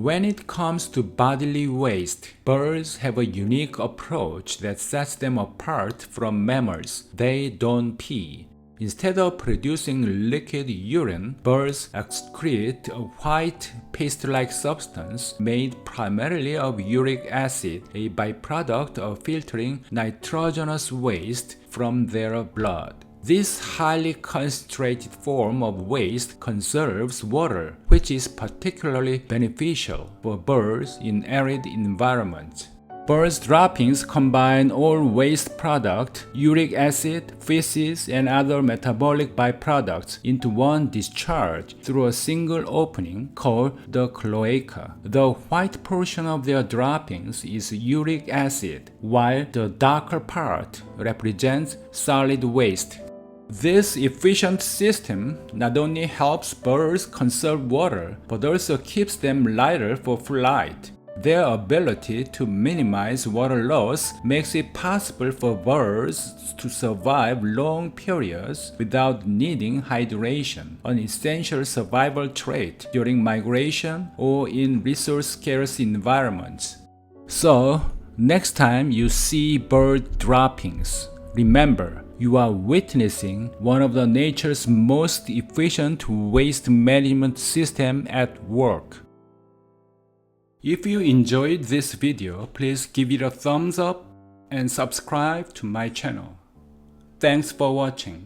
When it comes to bodily waste, birds have a unique approach that sets them apart from mammals. They don't pee. Instead of producing liquid urine, birds excrete a white paste-like substance made primarily of uric acid, a byproduct of filtering nitrogenous waste from their blood. This highly concentrated form of waste conserves water, which is particularly beneficial for birds in arid environments. Birds' droppings combine all waste products, uric acid, feces, and other metabolic byproducts into one discharge through a single opening called the cloaca. The white portion of their droppings is uric acid, while the darker part represents solid waste. This efficient system not only helps birds conserve water, but also keeps them lighter for flight. Their ability to minimize water loss makes it possible for birds to survive long periods without needing hydration, an essential survival trait during migration or in resource-scarce environments. So, next time you see bird droppings, remember, you are witnessing one of the nature's most efficient waste management systems at work. If you enjoyed this video, please give it a thumbs up and subscribe to my channel. Thanks for watching.